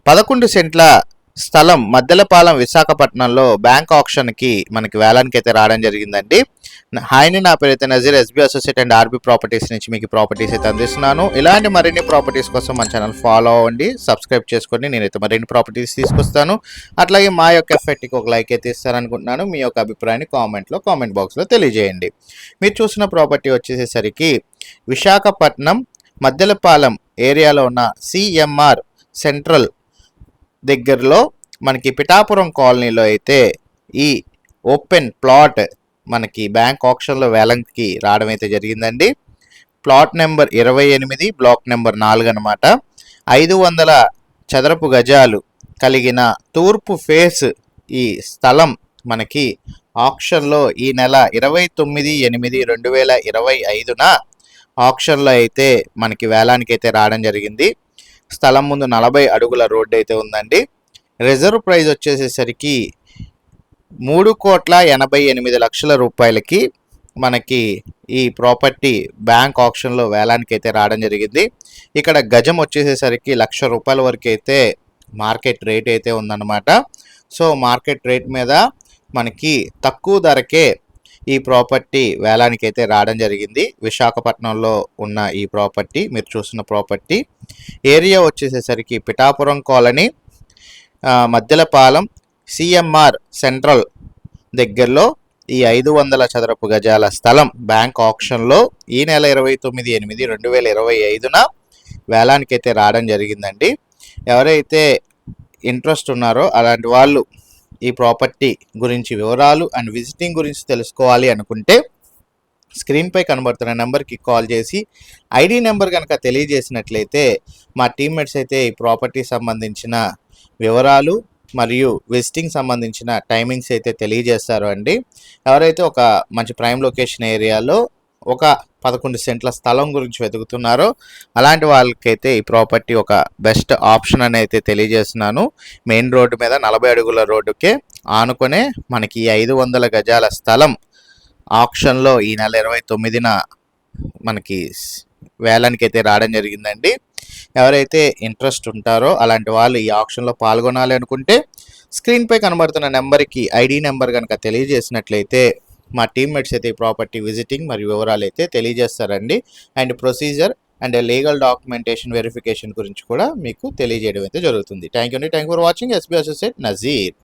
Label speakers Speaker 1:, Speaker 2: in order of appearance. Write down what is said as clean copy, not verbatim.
Speaker 1: 11 సెంట్ల స్థలం మద్దెలపాలెం విశాఖపట్నంలో బ్యాంక్ ఆప్షన్కి మనకి వేలానికి అయితే రావడం జరిగిందండి. హాయ్ని, నా పేరైతే Nazeer, SB associate and RB properties నుంచి మీకు ప్రాపర్టీస్ అయితే అందిస్తున్నాను. ఇలాంటి మరిన్ని ప్రాపర్టీస్ కోసం మన ఛానల్ ఫాలో అవ్వండి, సబ్స్క్రైబ్ చేసుకోండి. నేనైతే మరిన్ని ప్రాపర్టీస్ తీసుకొస్తాను. అట్లాగే మా యొక్క ఎఫెక్ట్కి ఒక లైక్ అయితే ఇస్తారనుకుంటున్నాను. మీ యొక్క అభిప్రాయాన్ని కామెంట్ బాక్స్లో తెలియజేయండి. మీరు చూసిన ప్రాపర్టీ వచ్చేసేసరికి విశాఖపట్నం మద్దెలపాలెం ఏరియాలో ఉన్న సిఎంఆర్ సెంట్రల్ దగ్గరలో మనకి పిఠాపురం కాలనీలో అయితే ఈ ఓపెన్ ప్లాట్ మనకి బ్యాంక్ ఆప్షన్లో వేలంకి రావడం అయితే జరిగిందండి. ప్లాట్ నెంబర్ 28, బ్లాక్ నెంబర్ 4 అనమాట. 500 చదరపు గజాలు కలిగిన తూర్పు ఫేస్ ఈ స్థలం మనకి ఆప్షన్లో ఈ నెల 29/8/2025న ఆప్షన్లో అయితే మనకి వేలానికి అయితే రావడం జరిగింది. స్థలం ముందు 40 అడుగుల రోడ్డు అయితే ఉందండి. రిజర్వ్ ప్రైస్ వచ్చేసేసరికి 3,88,00,000 రూపాయలకి మనకి ఈ ప్రాపర్టీ బ్యాంక్ ఆప్షన్లో వేలానికి అయితే రావడం జరిగింది. ఇక్కడ గజం వచ్చేసేసరికి ₹1,00,000 వరకు అయితే మార్కెట్ రేట్ అయితే ఉందన్నమాట. సో మార్కెట్ రేట్ మీద మనకి తక్కువ ధరకే ఈ ప్రాపర్టీ వేలానికి అయితే రావడం జరిగింది. విశాఖపట్నంలో ఉన్న ఈ ప్రాపర్టీ, మీరు చూస్తున్న ప్రాపర్టీ ఏరియా వచ్చేసేసరికి Pithapuram colony, Maddelapalem, CMR central దగ్గరలో ఈ 500 చదరపు గజాల స్థలం బ్యాంక్ ఆప్షన్లో ఈ నెల 29/8/2025న వేలానికి అయితే రావడం జరిగిందండి. ఎవరైతే ఇంట్రెస్ట్ ఉన్నారో అలాంటి వాళ్ళు ఈ ప్రాపర్టీ గురించి వివరాలు అండ్ విజిటింగ్ గురించి తెలుసుకోవాలి అనుకుంటే స్క్రీన్పై కనబడుతున్న నెంబర్కి కాల్ చేసి ఐడి నెంబర్ కనుక తెలియజేసినట్లయితే మా టీమ్మేట్స్ అయితే ఈ ప్రాపర్టీ సంబంధించిన వివరాలు మరియు విజిటింగ్ సంబంధించిన టైమింగ్స్ అయితే తెలియజేస్తారు అండి. ఎవరైతే ఒక మంచి ప్రైమ్ లొకేషన్ ఏరియాలో ఒక 11 సెంట్ల స్థలం గురించి వెతుకుతున్నారో అలాంటి వాళ్ళకైతే ఈ ప్రాపర్టీ ఒక బెస్ట్ ఆప్షన్ అని అయితే తెలియజేస్తున్నాను. మెయిన్ రోడ్డు మీద 40 అడుగుల రోడ్డుకే ఆనుకొనే మనకి 500 గజాల స్థలం ఆప్షన్లో ఈ నెల 29న మనకి వేలానికి అయితే రావడం జరిగిందండి. ఎవరైతే ఇంట్రెస్ట్ ఉంటారో అలాంటి వాళ్ళు ఈ ఆప్షన్లో పాల్గొనాలి అనుకుంటే స్క్రీన్పై కనబడుతున్న నెంబర్కి ఐడి నెంబర్ కనుక తెలియజేసినట్లయితే మా టీమ్మేట్స్ అయితే ఈ ప్రాపర్టీ విజిటింగ్ మరియు వివరాలు అయితే తెలియజేస్తారండి. And procedure and legal documentation verification గురించి కూడా మీకు తెలియజేయడం అయితే జరుగుతుంది. Thank you for watching. SB associate Nazir.